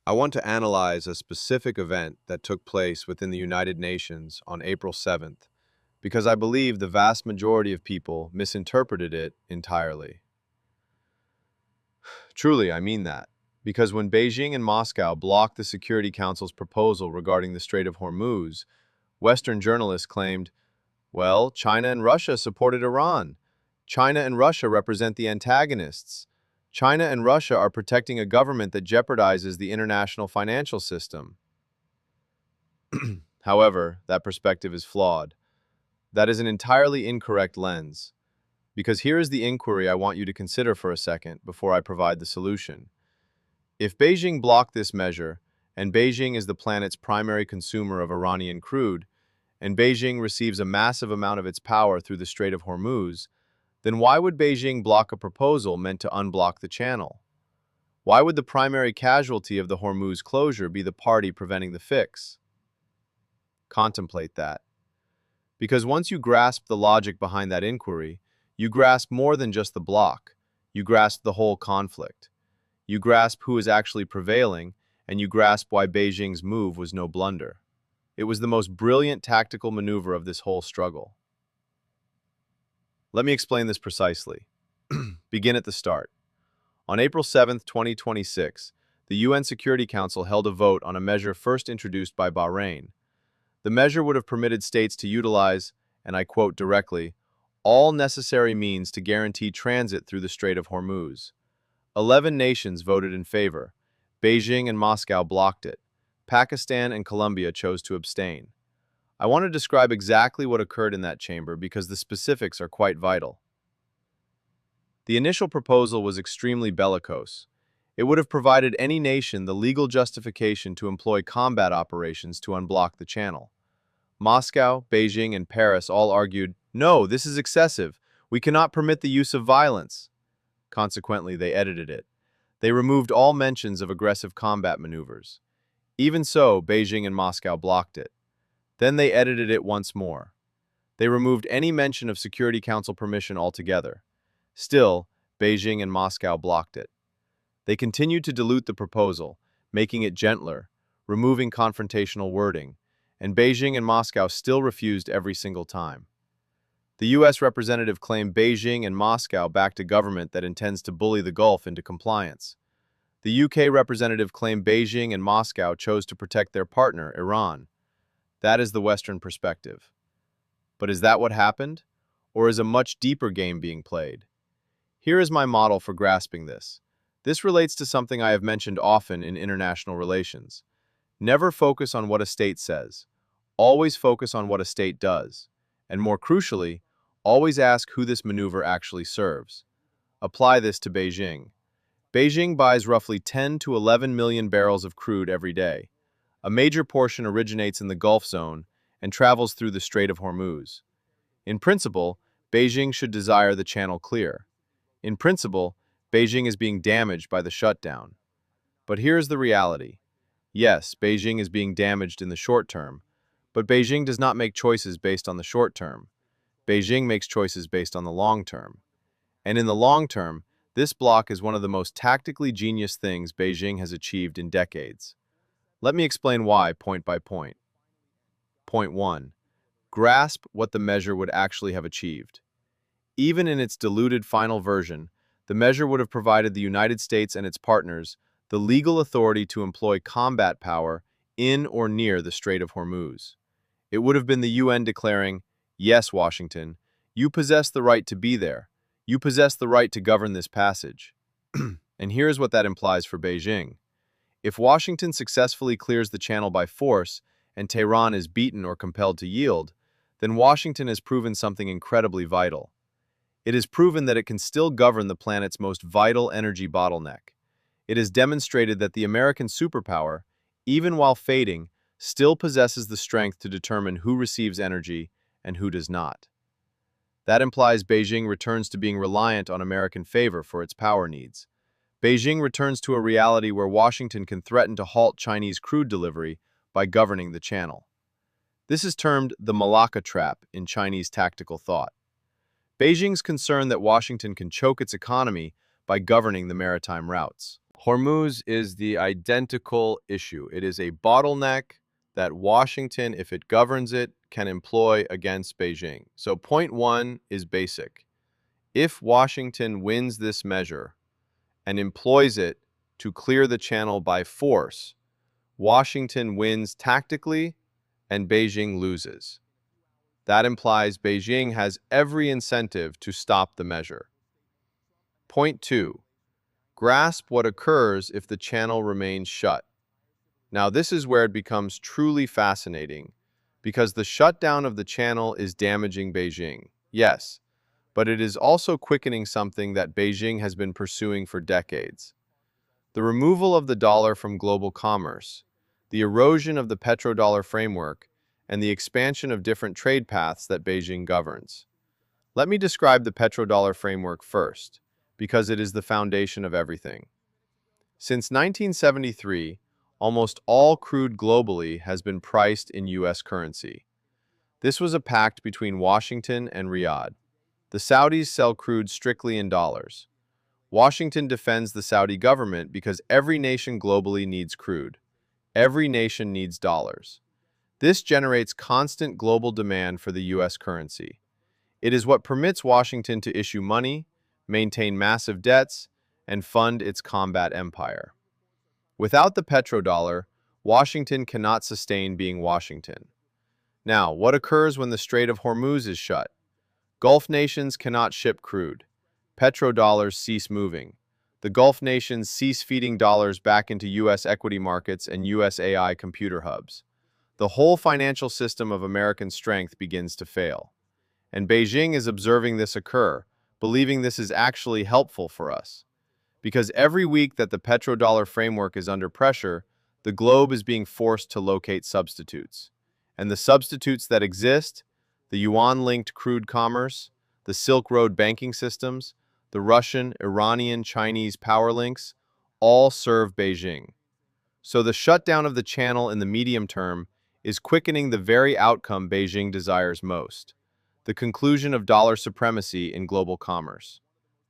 I want to analyze a specific event that took place within the United Nations on April 7th, because I believe the vast majority of people misinterpreted it entirely. Truly, I mean that. Because when Beijing and Moscow blocked the Security Council's proposal regarding the Strait of Hormuz, Western journalists claimed, well, China and Russia supported Iran. China and Russia represent the antagonists. China and Russia are protecting a government that jeopardizes the international financial system. However, that perspective is flawed. That is an entirely incorrect lens. Because here is the inquiry I want you to consider for a second before I provide the solution. If Beijing blocked this measure, and Beijing is the planet's primary consumer of Iranian crude, and Beijing receives a massive amount of its power through the Strait of Hormuz, then why would Beijing block a proposal meant to unblock the channel? Why would the primary casualty of the Hormuz closure be the party preventing the fix? Contemplate that. Because once you grasp the logic behind that inquiry, you grasp more than just the block. You grasp the whole conflict. You grasp who is actually prevailing, and you grasp why Beijing's move was no blunder. It was the most brilliant tactical maneuver of this whole struggle. Let me explain this precisely. Begin at the start. On April 7, 2026, the UN Security Council held a vote on a measure first introduced by Bahrain. The measure would have permitted states to utilize, and I quote directly, all necessary means to guarantee transit through the Strait of Hormuz. 11 nations voted in favor. Beijing and Moscow blocked it. Pakistan and Colombia chose to abstain. I want to describe exactly what occurred in that chamber because the specifics are quite vital. The initial proposal was extremely bellicose. It would have provided any nation the legal justification to employ combat operations to unblock the channel. Moscow, Beijing, and Paris all argued, no, this is excessive. We cannot permit the use of violence. Consequently, they edited it. They removed all mentions of aggressive combat maneuvers. Even so, Beijing and Moscow blocked it. Then they edited it once more. They removed any mention of Security Council permission altogether. Still, Beijing and Moscow blocked it. They continued to dilute the proposal, making it gentler, removing confrontational wording, and Beijing and Moscow still refused every single time. The U.S. representative claimed Beijing and Moscow backed a government that intends to bully the Gulf into compliance. The UK representative claimed Beijing and Moscow chose to protect their partner, Iran. That is the Western perspective. But is that what happened? Or is a much deeper game being played? Here is my model for grasping this. This relates to something I have mentioned often in international relations. Never focus on what a state says. Always focus on what a state does. And more crucially, always ask who this maneuver actually serves. Apply this to Beijing. Beijing buys roughly 10 to 11 million barrels of crude every day. A major portion originates in the Gulf Zone and travels through the Strait of Hormuz. In principle, Beijing should desire the channel clear. In principle, Beijing is being damaged by the shutdown. But here's the reality. Yes, Beijing is being damaged in the short term, but Beijing does not make choices based on the short term. Beijing makes choices based on the long term. And in the long term, this block is one of the most tactically genius things Beijing has achieved in decades. Let me explain why point by point. Point 1. Grasp what the measure would actually have achieved. Even in its diluted final version, the measure would have provided the United States and its partners the legal authority to employ combat power in or near the Strait of Hormuz. It would have been the UN declaring, yes, Washington, you possess the right to be there. You possess the right to govern this passage. And here's what that implies for Beijing. If Washington successfully clears the channel by force and Tehran is beaten or compelled to yield, then Washington has proven something incredibly vital. It has proven that it can still govern the planet's most vital energy bottleneck. It has demonstrated that the American superpower, even while fading, still possesses the strength to determine who receives energy and who does not. That implies Beijing returns to being reliant on American favor for its power needs. Beijing returns to a reality where Washington can threaten to halt Chinese crude delivery by governing the channel. This is termed the Malacca trap in Chinese tactical thought. Beijing's concern that Washington can choke its economy by governing the maritime routes. Hormuz is the identical issue. It is a bottleneck that Washington, if it governs it, can employ against Beijing. So point one is basic. If Washington wins this measure and employs it to clear the channel by force, Washington wins tactically and Beijing loses. That implies Beijing has every incentive to stop the measure. Point two, grasp what occurs if the channel remains shut. Now, this is where it becomes truly fascinating, because the shutdown of the channel is damaging Beijing, yes, but it is also quickening something that Beijing has been pursuing for decades. The removal of the dollar from global commerce, the erosion of the petrodollar framework, and the expansion of different trade paths that Beijing governs. Let me describe the petrodollar framework first, because it is the foundation of everything. Since 1973, almost all crude globally has been priced in U.S. currency. This was a pact between Washington and Riyadh. The Saudis sell crude strictly in dollars. Washington defends the Saudi government because every nation globally needs crude. Every nation needs dollars. This generates constant global demand for the U.S. currency. It is what permits Washington to issue money, maintain massive debts, and fund its combat empire. Without the petrodollar, Washington cannot sustain being Washington. Now, what occurs when the Strait of Hormuz is shut? Gulf nations cannot ship crude. Petrodollars cease moving. The Gulf nations cease feeding dollars back into U.S. equity markets and U.S. AI computer hubs. The whole financial system of American strength begins to fail. And Beijing is observing this occur, believing this is actually helpful for us. Because every week that the petrodollar framework is under pressure, the globe is being forced to locate substitutes. And the substitutes that exist, the yuan-linked crude commerce, the Silk Road banking systems, the Russian, Iranian, Chinese power links, all serve Beijing. So the shutdown of the channel in the medium term is quickening the very outcome Beijing desires most, the conclusion of dollar supremacy in global commerce.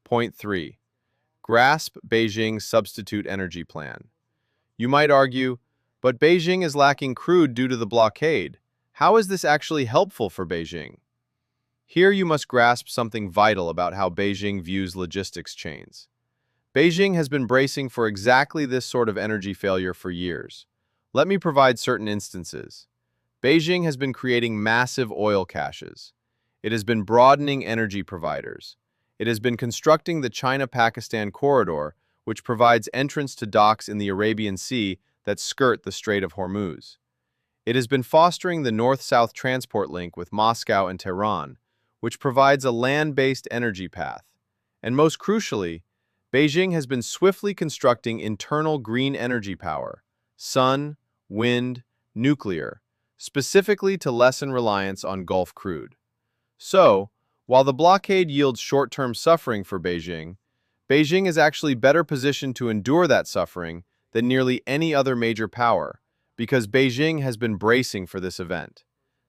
Point 3. Grasp Beijing's substitute energy plan. You might argue, but Beijing is lacking crude due to the blockade. How is this actually helpful for Beijing? Here you must grasp something vital about how Beijing views logistics chains. Beijing has been bracing for exactly this sort of energy failure for years. Let me provide certain instances. Beijing has been creating massive oil caches. It has been broadening energy providers. It has been constructing the China-Pakistan corridor, which provides entrance to docks in the Arabian Sea that skirt the Strait of Hormuz. It has been fostering the north-south transport link with Moscow and Tehran, which provides a land-based energy path. And most crucially, Beijing has been swiftly constructing internal green energy power, sun, wind, nuclear, specifically to lessen reliance on Gulf crude. So, while the blockade yields short-term suffering for Beijing, Beijing is actually better positioned to endure that suffering than nearly any other major power, because Beijing has been bracing for this event.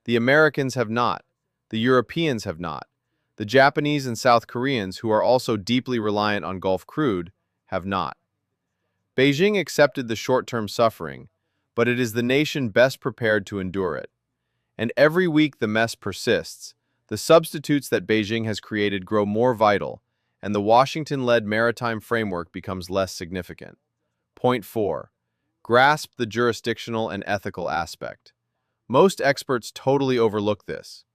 The Americans have not. The Europeans have not. The Japanese and South Koreans, who are also deeply reliant on Gulf crude, have not. Beijing accepted the short-term suffering, but it is the nation best prepared to endure it. And every week the mess persists. The substitutes that Beijing has created grow more vital, and the Washington-led maritime framework becomes less significant. Point 4. Grasp the jurisdictional and ethical aspect. Most experts totally overlook this.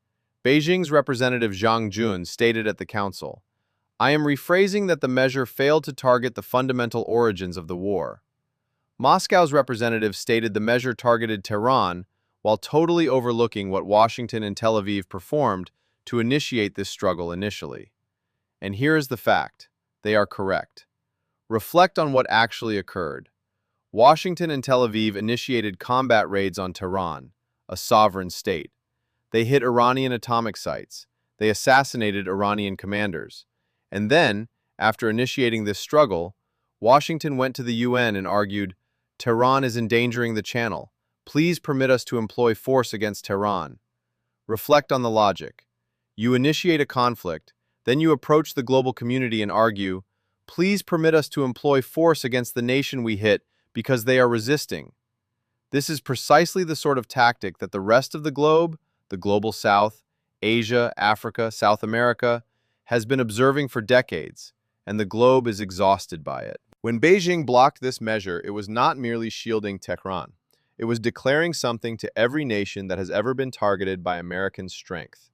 Beijing's representative Zhang Jun stated at the council, "I am rephrasing that the measure failed to target the fundamental origins of the war." Moscow's representative stated the measure targeted Tehran, while totally overlooking what Washington and Tel Aviv performed to initiate this struggle initially. And here is the fact. They are correct. Reflect on what actually occurred. Washington and Tel Aviv initiated combat raids on Tehran, a sovereign state. They hit Iranian atomic sites. They assassinated Iranian commanders. And then, after initiating this struggle, Washington went to the UN and argued, "Tehran is endangering the channel. Please permit us to employ force against Tehran." Reflect on the logic. You initiate a conflict, then you approach the global community and argue, Please permit us to employ force against the nation we hit because they are resisting. This is precisely the sort of tactic that the rest of the global South, Asia, Africa, South America, has been observing for decades, and the globe is exhausted by it. When Beijing blocked this measure, it was not merely shielding Tehran. It was declaring something to every nation that has ever been targeted by American strength.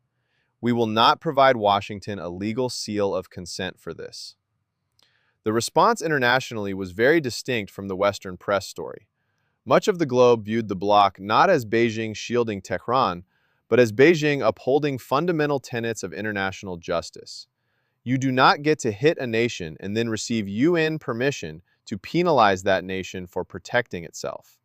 We will not provide Washington a legal seal of consent for this. The response internationally was very distinct from the Western press story. Much of the globe viewed the bloc not as Beijing shielding Tehran, but as Beijing upholding fundamental tenets of international justice. You do not get to hit a nation and then receive UN permission to penalize that nation for protecting itself.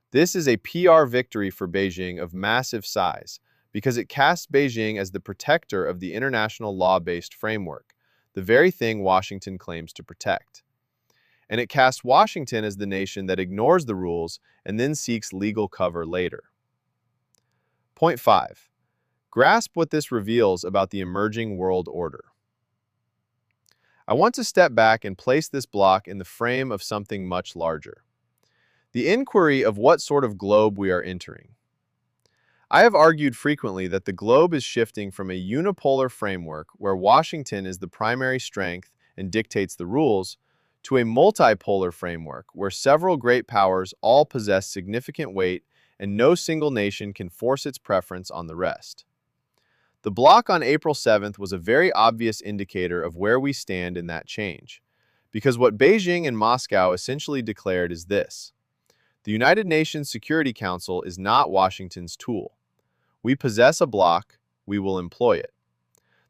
This is a PR victory for Beijing of massive size because it casts Beijing as the protector of the international law-based framework, the very thing Washington claims to protect. And it casts Washington as the nation that ignores the rules and then seeks legal cover later. Point 5. Grasp what this reveals about the emerging world order. I want to step back and place this block in the frame of something much larger. The inquiry of what sort of globe we are entering. I have argued frequently that the globe is shifting from a unipolar framework where Washington is the primary strength and dictates the rules to a multipolar framework where several great powers all possess significant weight and no single nation can force its preference on the rest. The block on April 7th was a very obvious indicator of where we stand in that change, because what Beijing and Moscow essentially declared is this: the United Nations Security Council is not Washington's tool. We possess a bloc, we will employ it.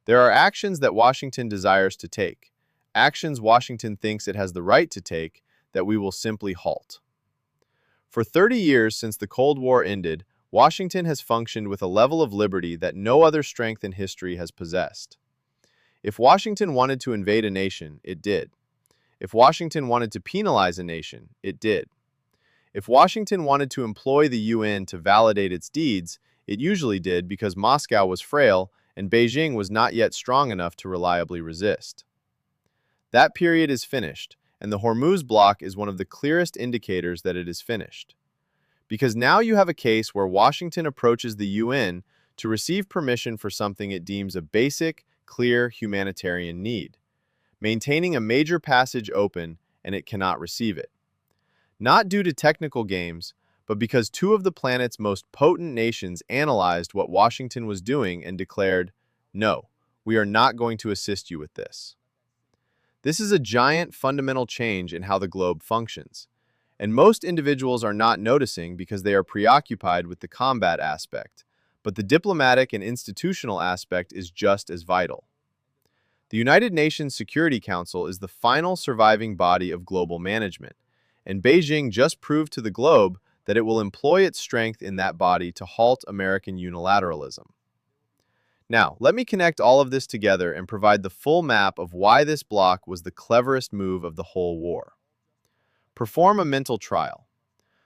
There are actions that Washington desires to take, actions Washington thinks it has the right to take, that we will simply halt. For 30 years since the Cold War ended, Washington has functioned with a level of liberty that no other strength in history has possessed. If Washington wanted to invade a nation, it did. If Washington wanted to penalize a nation, it did. If Washington wanted to employ the UN to validate its deeds, it usually did because Moscow was frail and Beijing was not yet strong enough to reliably resist. That period is finished, and the Hormuz block is one of the clearest indicators that it is finished. Because now you have a case where Washington approaches the UN to receive permission for something it deems a basic, clear humanitarian need, maintaining a major passage open, and it cannot receive it. Not due to technical games, but because two of the planet's most potent nations analyzed what Washington was doing and declared, "No, we are not going to assist you with this." This is a giant fundamental change in how the globe functions, and most individuals are not noticing because they are preoccupied with the combat aspect, but the diplomatic and institutional aspect is just as vital. The United Nations Security Council is the final surviving body of global management, and Beijing just proved to the globe that it will employ its strength in that body to halt American unilateralism. Now, let me connect all of this together and provide the full map of why this block was the cleverest move of the whole war. Perform a mental trial.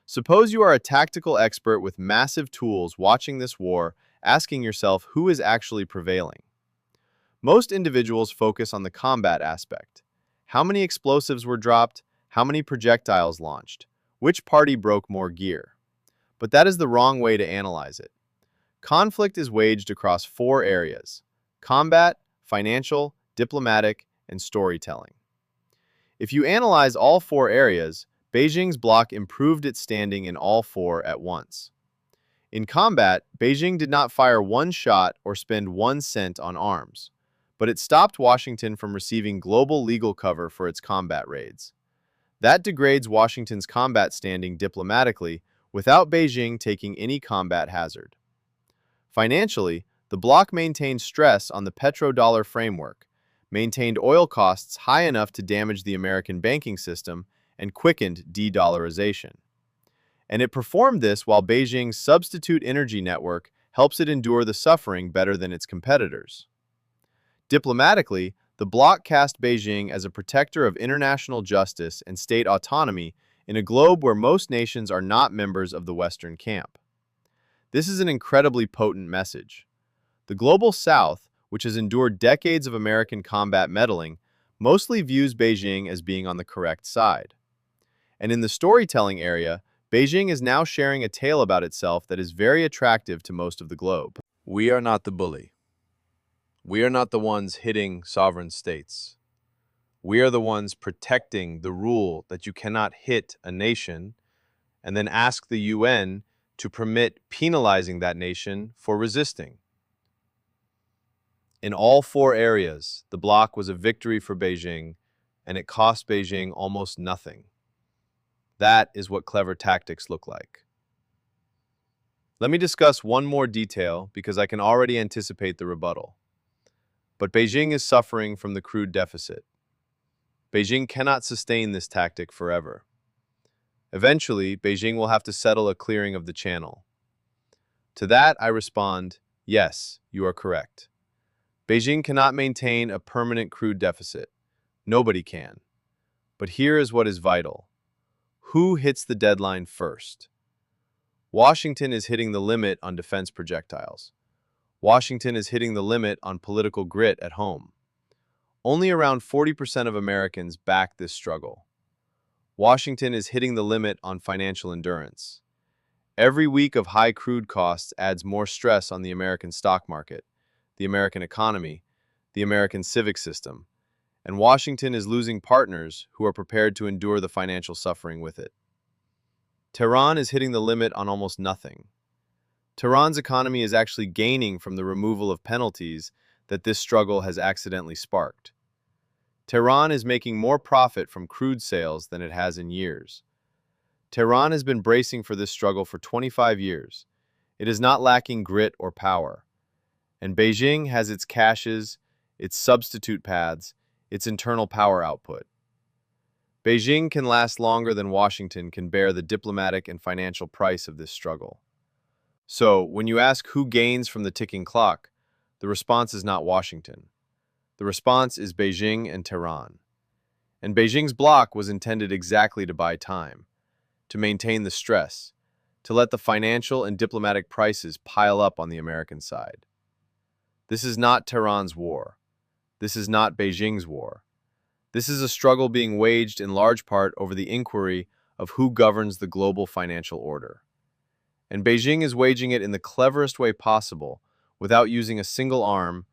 Suppose you are a tactical expert with massive tools watching this war, asking yourself who is actually prevailing. Most individuals focus on the combat aspect. How many explosives were dropped? How many projectiles launched? Which party broke more gear? But that is the wrong way to analyze it. Conflict is waged across 4 areas: combat, financial, diplomatic, and storytelling. If you analyze all 4 areas, Beijing's bloc improved its standing in all 4 at once. In combat, Beijing did not fire one shot or spend 1 cent on arms, but it stopped Washington from receiving global legal cover for its combat raids. That degrades Washington's combat standing diplomatically without Beijing taking any combat hazard. Financially, the bloc maintained stress on the petrodollar framework, maintained oil costs high enough to damage the American banking system, and quickened de-dollarization. And it performed this while Beijing's substitute energy network helps it endure the suffering better than its competitors. Diplomatically, the bloc cast Beijing as a protector of international justice and state autonomy in a globe where most nations are not members of the Western camp. This is an incredibly potent message. The global South, which has endured decades of American combat meddling, mostly views Beijing as being on the correct side. And in the storytelling area, Beijing is now sharing a tale about itself that is very attractive to most of the globe. We are not the bully. We are not the ones hitting sovereign states. We are the ones protecting the rule that you cannot hit a nation and then ask the UN to permit penalizing that nation for resisting. In all four areas, the bloc was a victory for Beijing, and it cost Beijing almost nothing. That is what clever tactics look like. Let me discuss one more detail because I can already anticipate the rebuttal. But Beijing is suffering from the crude deficit. Beijing cannot sustain this tactic forever. Eventually, Beijing will have to settle a clearing of the channel. To that, I respond, yes, you are correct. Beijing cannot maintain a permanent crude deficit. Nobody can. But here is what is vital. Who hits the deadline first? Washington is hitting the limit on defense projectiles. Washington is hitting the limit on political grit at home. Only around 40% of Americans back this struggle. Washington is hitting the limit on financial endurance. Every week of high crude costs adds more stress on the American stock market, the American economy, the American civic system, and Washington is losing partners who are prepared to endure the financial suffering with it. Tehran is hitting the limit on almost nothing. Tehran's economy is actually gaining from the removal of penalties that this struggle has accidentally sparked. Tehran is making more profit from crude sales than it has in years. Tehran has been bracing for this struggle for 25 years. It is not lacking grit or power. And Beijing has its caches, its substitute paths, its internal power output. Beijing can last longer than Washington can bear the diplomatic and financial price of this struggle. So, when you ask who gains from the ticking clock, the response is not Washington. The response is Beijing and Tehran. And Beijing's block was intended exactly to buy time, to maintain the stress, to let the financial and diplomatic prices pile up on the American side. This is not Tehran's war. This is not Beijing's war. This is a struggle being waged in large part over the inquiry of who governs the global financial order. And Beijing is waging it in the cleverest way possible, without using a single arm,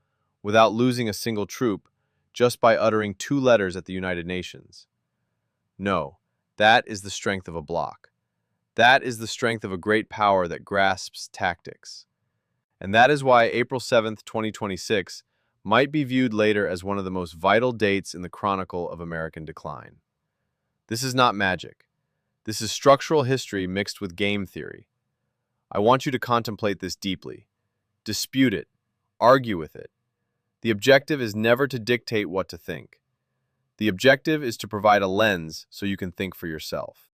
without losing a single troop, just by uttering 2 letters at the United Nations. No, that is the strength of a bloc. That is the strength of a great power that grasps tactics. And that is why April 7th, 2026 might be viewed later as one of the most vital dates in the chronicle of American decline. This is not magic. This is structural history mixed with game theory. I want you to contemplate this deeply. Dispute it. Argue with it. The objective is never to dictate what to think. The objective is to provide a lens so you can think for yourself.